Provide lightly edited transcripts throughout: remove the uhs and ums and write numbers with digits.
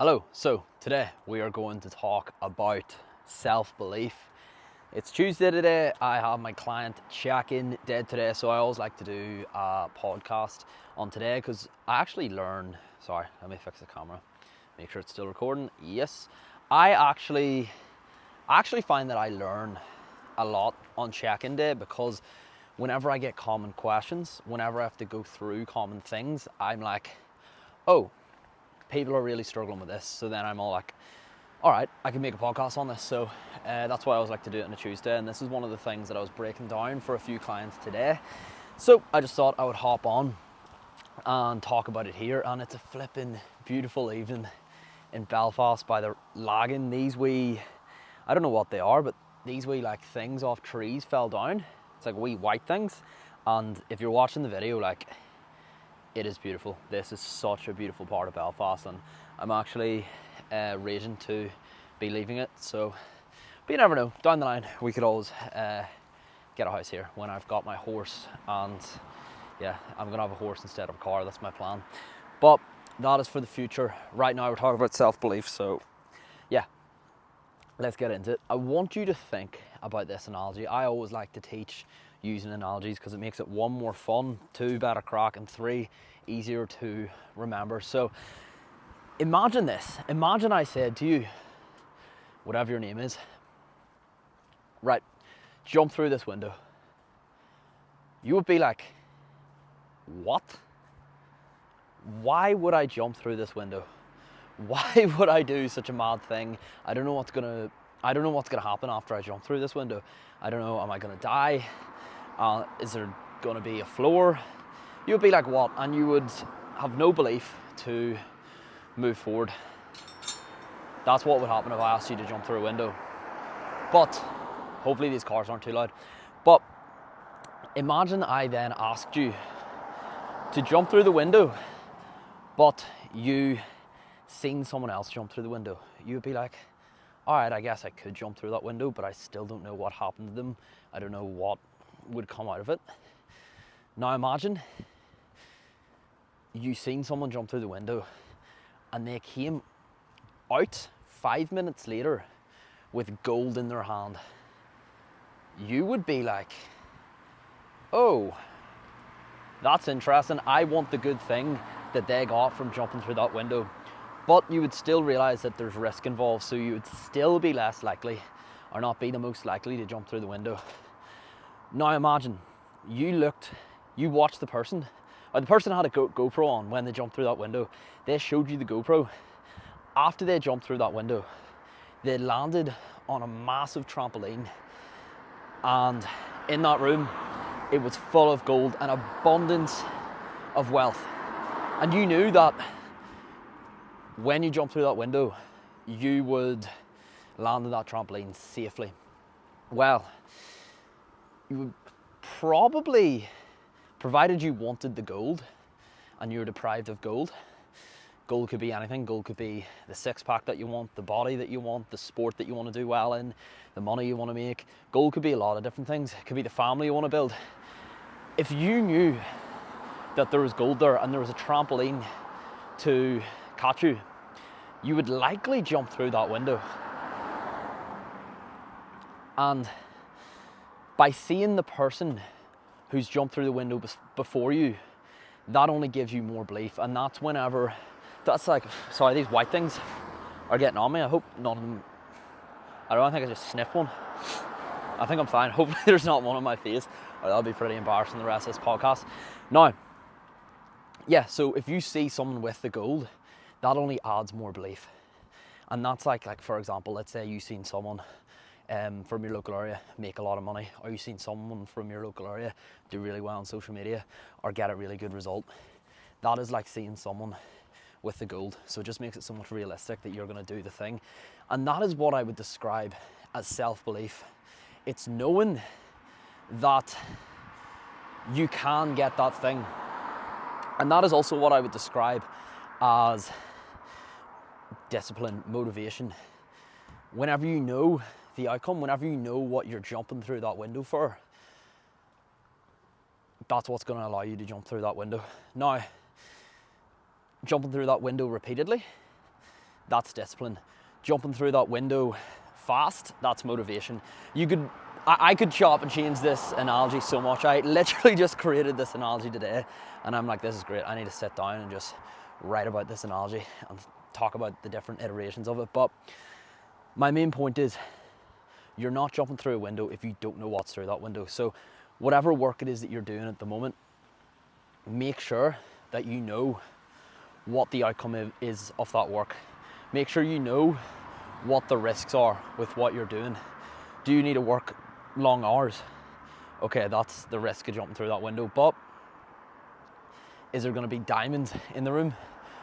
Hello, so today we are going to talk about self-belief. It's Tuesday today. I have my client check-in day today, so I always like to do a podcast on today because I actually learn. Sorry, let me fix the camera, make sure it's still recording. Yes, I actually find that I learn a lot on check-in day because whenever I get common questions, whenever I have to go through common things, I'm like, oh, people are really struggling with this. So then I'm all like, all right, I can make a podcast on this. So that's why I always like to do it on a Tuesday. And this is one of the things that I was breaking down for a few clients today. So I just thought I would hop on and talk about it here. And it's a flipping beautiful evening in Belfast by the Lagan. These wee, I don't know what they are, but these wee like things off trees fell down. It's like wee white things. And if you're watching the video, like, it is beautiful. This is such a beautiful part of Belfast, and I'm actually raging to be leaving it. So, but you never know. Down the line, we could always get a house here when I've got my horse. And yeah, I'm gonna have a horse instead of a car. That's my plan. But that is for the future. Right now, we're talking about self-belief. So, yeah, let's get into it. I want you to think about this analogy. I always like to teach using analogies because it makes it one, more fun, two, better crack, and three, easier to remember. So imagine this. Imagine I said to you, whatever your name is, right, jump through this window. You would be like, what? Why would I jump through this window? Why would I do such a mad thing? I don't know what's gonna happen after I jump through this window. I don't know, am I gonna die? Is there gonna be a floor? You would be like, what? And you would have no belief to move forward. That's what would happen if I asked you to jump through a window. But hopefully these cars aren't too loud. But imagine I then asked you to jump through the window, but you seen someone else jump through the window. You would be like, all right, I guess I could jump through that window, but I still don't know what happened to them. I don't know what would come out of it. Now imagine you seen someone jump through the window and they came out 5 minutes later with gold in their hand. You would be like, oh, that's interesting. I want the good thing that they got from jumping through that window. But you would still realize that there's risk involved, so you would still be less likely, or not be the most likely, to jump through the window. Now imagine you watched the person, or the person had a GoPro on when they jumped through that window. They showed you the GoPro. After they jumped through that window, they landed on a massive trampoline, and in that room, it was full of gold and abundance of wealth. And you knew that when you jumped through that window, you would land on that trampoline safely. Well, you would probably, provided you wanted the gold and you were deprived of gold. Gold could be anything. Gold could be the six-pack that you want, the body that you want, the sport that you want to do well in, the money you want to make. Gold could be a lot of different things. It could be the family you want to build. If you knew that there was gold there and there was a trampoline to catch you, you would likely jump through that window. And by seeing the person who's jumped through the window before you, that only gives you more belief. And that's whenever, that's like, sorry, these white things are getting on me. I hope none of them, I think I just sniffed one. I think I'm fine. Hopefully there's not one on my face, or that'll be pretty embarrassing the rest of this podcast. Now, yeah, so if you see someone with the gold, that only adds more belief. And that's like for example, let's say you've seen someone from your local area make a lot of money, or you've seen someone from your local area do really well on social media or get a really good result. That is like seeing someone with the gold. So it just makes it so much realistic that you're going to do the thing. And that is what I would describe as self-belief. It's knowing that you can get that thing. And that is also what I would describe as discipline, motivation. Whenever you know the outcome, whenever you know what you're jumping through that window for, that's what's going to allow you to jump through that window. Now, jumping through that window repeatedly, that's discipline. Jumping through that window fast, that's motivation. I could chop and change this analogy so much. I literally just created this analogy today, and I'm like, this is great. I need to sit down and just write about this analogy and talk about the different iterations of it. But my main point is, you're not jumping through a window if you don't know what's through that window. So whatever work it is that you're doing at the moment, make sure that you know what the outcome is of that work. Make sure you know what the risks are with what you're doing. Do you need to work long hours? Okay, that's the risk of jumping through that window. But is there going to be diamonds in the room?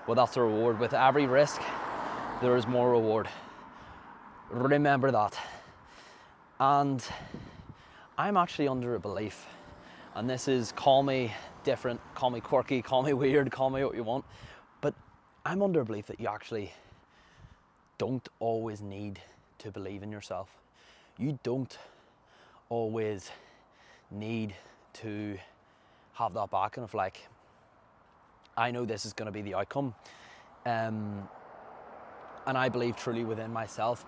Well, that's a reward. With every risk, there is more reward. Remember that. And I'm actually under a belief, and this is, call me different, call me quirky, call me weird, call me what you want, but I'm under a belief that you actually don't always need to believe in yourself. You don't always need to have that backing of like, I know this is going to be the outcome, and I believe truly within myself.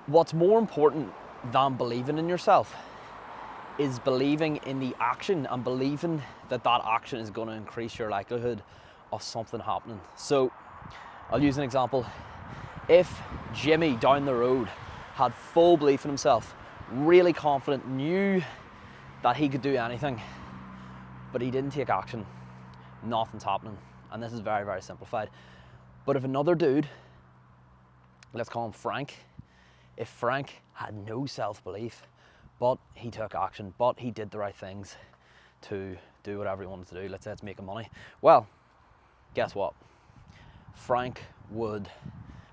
What's more important than believing in yourself is believing in the action and believing that that action is going to increase your likelihood of something happening. So I'll use an example. If Jimmy down the road had full belief in himself, really confident, knew that he could do anything, but he didn't take action, nothing's happening. And this is very, very simplified. But if another dude, let's call him Frank, if Frank had no self-belief, but he took action, but he did the right things to do whatever he wanted to do, let's say it's making money, well, guess what? Frank would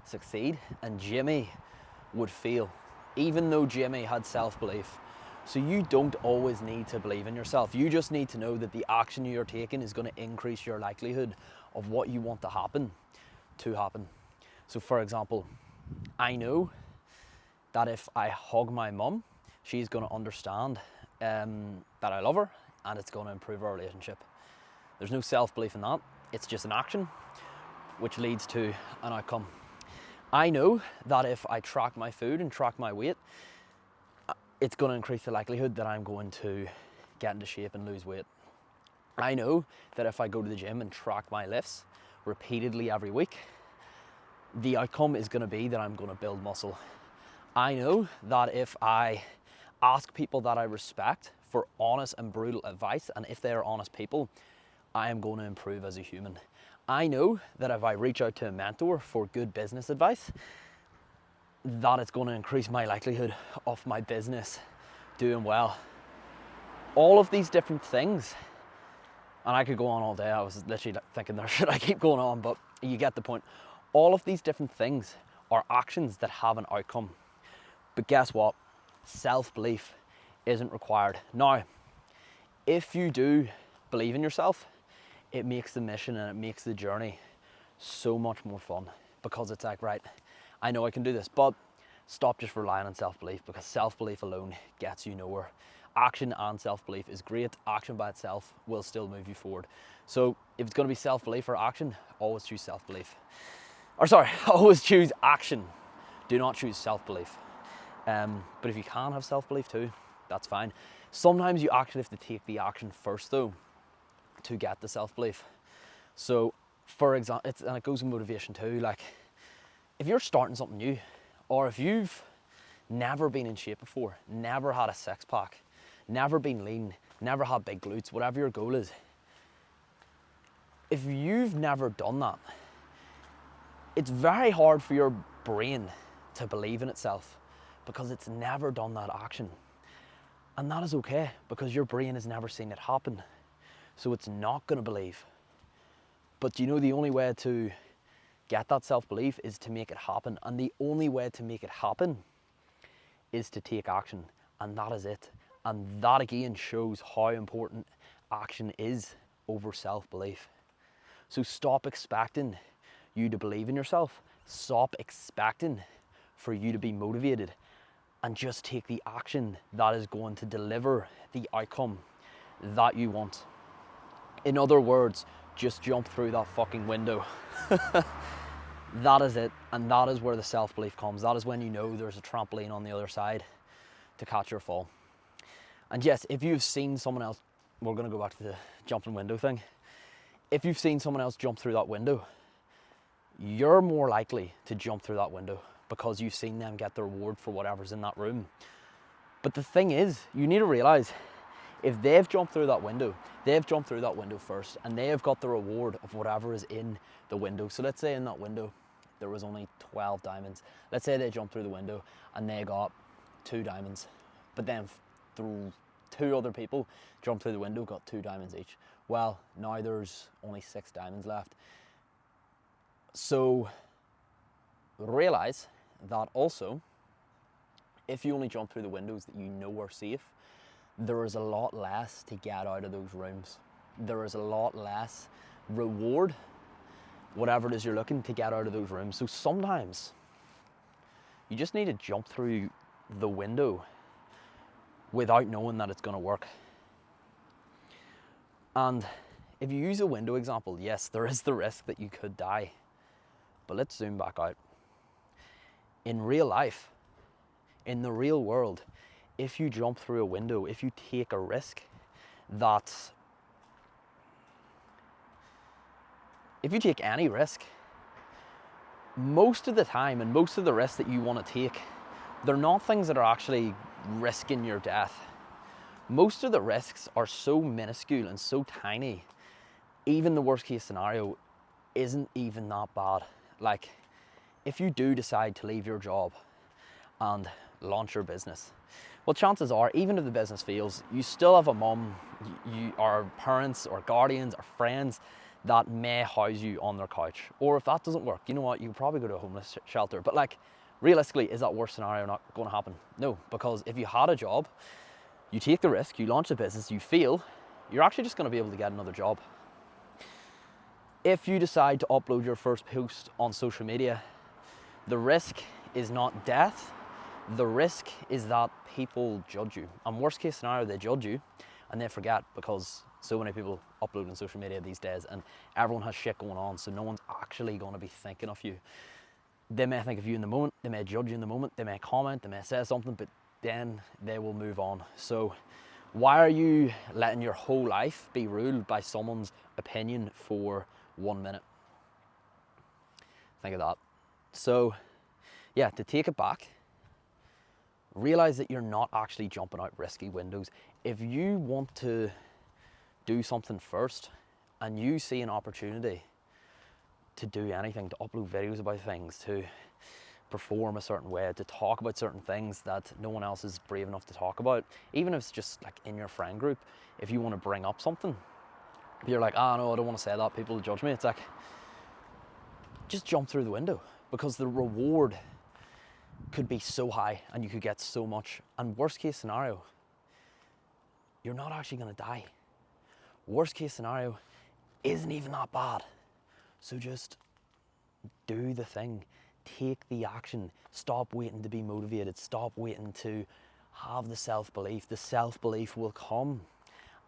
succeed and Jimmy would fail, even though Jimmy had self-belief. So you don't always need to believe in yourself. You just need to know that the action you're taking is going to increase your likelihood of what you want to happen. So for example, I know that if I hug my mum, she's going to understand that I love her, and it's going to improve our relationship. There's no self-belief in that. It's just an action which leads to an outcome. I know that if I track my food and track my weight, it's going to increase the likelihood that I'm going to get into shape and lose weight. I know that if I go to the gym and track my lifts repeatedly every week, the outcome is going to be that I'm going to build muscle. I know that if I ask people that I respect for honest and brutal advice, and if they are honest people, I am going to improve as a human. I know that if I reach out to a mentor for good business advice, that it's going to increase my likelihood of my business doing well. All of these different things, and I could go on all day. I was literally thinking there, should I keep going on? But you get the point. All of these different things are actions that have an outcome. But guess what? Self-belief isn't required. Now, if you do believe in yourself, it makes the mission and it makes the journey so much more fun, because it's like, right, I know I can do this, but stop just relying on self-belief, because self-belief alone gets you nowhere. Action and self-belief is great. Action by itself will still move you forward. So if it's going to be self-belief or action, always choose self-belief. Always choose action. Do not choose self-belief. But if you can have self-belief too, that's fine. Sometimes you actually have to take the action first though to get the self-belief. So for example, and it goes with motivation too, like if you're starting something new, or if you've never been in shape before, never had a six-pack, never been lean, never had big glutes, whatever your goal is, if you've never done that, it's very hard for your brain to believe in itself, because it's never done that action. And that is okay, because your brain has never seen it happen. So it's not going to believe. But you know, the only way to get that self-belief is to make it happen. And the only way to make it happen is to take action. And that is it. And that again shows how important action is over self-belief. So stop expecting you to believe in yourself. Stop expecting for you to be motivated, and just take the action that is going to deliver the outcome that you want. In other words, just jump through that fucking window. That is it, and that is where the self-belief comes. That is when you know there's a trampoline on the other side to catch your fall. And yes, if you've seen someone else, we're going to go back to the jumping window thing. If you've seen someone else jump through that window, you're more likely to jump through that window because you've seen them get the reward for whatever's in that room. But the thing is, you need to realize, if they've jumped through that window, they've jumped through that window first, and they have got the reward of whatever is in the window. So let's say in that window, there was only 12 diamonds. Let's say they jumped through the window and they got 2 diamonds. But then through 2 other people jumped through the window, got 2 diamonds each. Well, now there's only 6 diamonds left. So realize that also, if you only jump through the windows that you know are safe, there is a lot less to get out of those rooms. There is a lot less reward, whatever it is you're looking to get out of those rooms. So sometimes you just need to jump through the window without knowing that it's going to work. And if you use a window example, yes, there is the risk that you could die. But let's zoom back out. In real life, in the real world, if you jump through a window, if you take a risk, if you take any risk, most of the time and most of the risks that you want to take, they're not things that are actually risking your death. Most of the risks are so minuscule and so tiny, even the worst case scenario isn't even that bad. Like, if you do decide to leave your job and launch your business, well, chances are, even if the business fails, you still have a mum, or parents or guardians or friends that may house you on their couch. Or if that doesn't work, you know what, you could probably go to a homeless shelter. But like, realistically, is that worst scenario not going to happen? No, because if you had a job, you take the risk, you launch a business, you fail, you're actually just going to be able to get another job. If you decide to upload your first post on social media, the risk is not death. The risk is that people judge you. And worst case scenario, they judge you and they forget, because so many people upload on social media these days and everyone has shit going on, so no one's actually going to be thinking of you. They may think of you in the moment, they may judge you in the moment, they may comment, they may say something, but then they will move on. So why are you letting your whole life be ruled by someone's opinion for 1 minute? Think of that. So yeah, to take it back, realize that you're not actually jumping out risky windows. If you want to do something first and you see an opportunity to do anything, to upload videos about things, to perform a certain way, to talk about certain things that no one else is brave enough to talk about, even if it's just like in your friend group, if you want to bring up something, if you're like, no, I don't want to say that, people will judge me, it's like, just jump through the window, because the reward could be so high and you could get so much. And worst case scenario, you're not actually going to die. Worst case scenario isn't even that bad. So just do the thing, take the action, stop waiting to be motivated, stop waiting to have the self-belief. The self-belief will come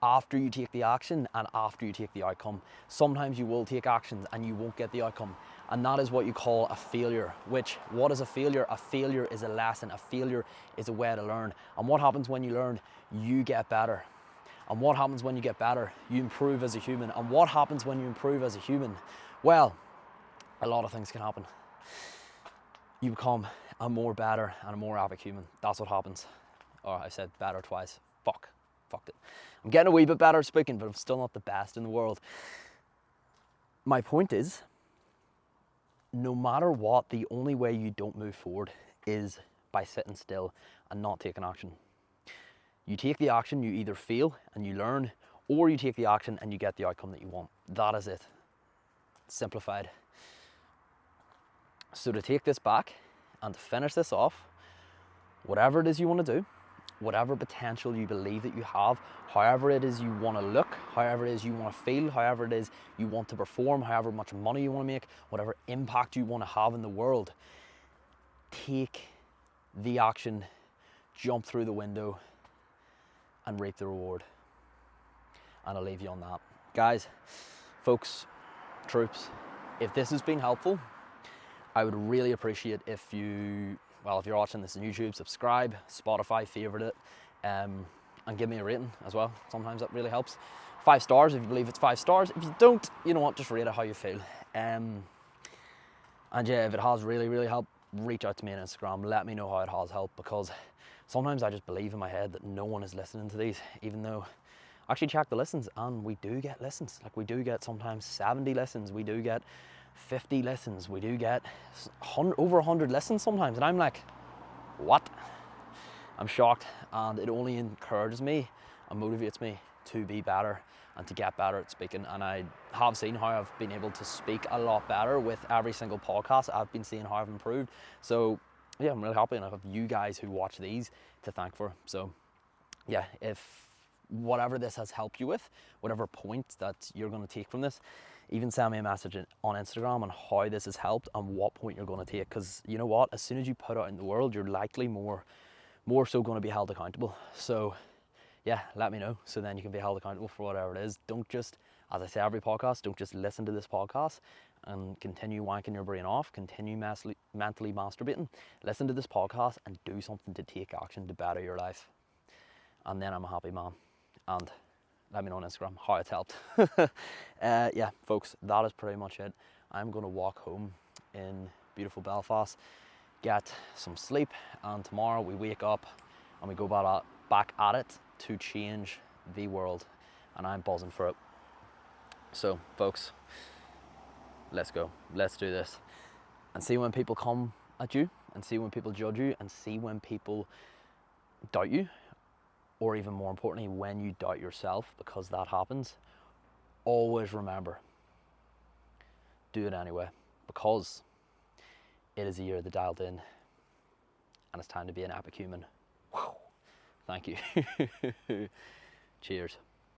after you take the action and after you take the outcome. Sometimes you will take actions and you won't get the outcome. And that is what you call a failure. What is a failure? A failure is a lesson. A failure is a way to learn. And what happens when you learn? You get better. And what happens when you get better? You improve as a human. And what happens when you improve as a human? Well, a lot of things can happen. You become a more better and a more epic human. That's what happens. Oh, I said better twice. Fucked it. I'm getting a wee bit better at speaking, but I'm still not the best in the world. My point is, no matter what, the only way you don't move forward is by sitting still and not taking action. You take the action, you either fail and you learn, or you take the action and you get the outcome that you want. That is it. Simplified. So to take this back and to finish this off, whatever it is you want to do, whatever potential you believe that you have, however it is you want to look, however it is you want to feel, however it is you want to perform, however much money you want to make, whatever impact you want to have in the world, take the action, jump through the window and reap the reward. And I'll leave you on that. Guys, folks, troops, if this has been helpful, I would really appreciate if you, well, if you're watching this on YouTube, subscribe, Spotify, favorite it, and give me a rating as well. Sometimes that really helps. 5 stars if you believe it's 5 stars. If you don't, you know what, just rate it how you feel. And yeah, if it has really helped, reach out to me on Instagram. Let me know how it has helped, because sometimes I just believe in my head that no one is listening to these, even though I actually check the listens, and we do get listens. Like, we do get sometimes 70 listens, we do get 50 listens, we do get over 100 listens sometimes, and I'm like, what? I'm shocked, and it only encourages me and motivates me to be better and to get better at speaking. And I have seen how I've been able to speak a lot better with every single podcast. I've been seeing how I've improved. So yeah, I'm really happy, and I have you guys who watch these to thank for. So yeah, if whatever this has helped you with, whatever point that you're going to take from this, even send me a message on Instagram on how this has helped and what point you're going to take. Because you know what, as soon as you put it out in the world, you're likely more so going to be held accountable. So yeah, let me know, so then you can be held accountable for whatever it is. Don't just, as I say every podcast, don't just listen to this podcast and continue wanking your brain off, continue mentally masturbating. Listen to this podcast and do something to take action to better your life. And then I'm a happy man. And let me know on Instagram how it's helped. Yeah, folks, that is pretty much it. I'm going to walk home in beautiful Belfast, get some sleep, and tomorrow we wake up and we go back at it to change the world, and I'm buzzing for it. So folks, let's go, let's do this, and see when people come at you, and see when people judge you, and see when people doubt you, or even more importantly, when you doubt yourself, because that happens. Always remember, do it anyway, because it is the year of the dialed in, and it's time to be an epic human. Thank you. Cheers.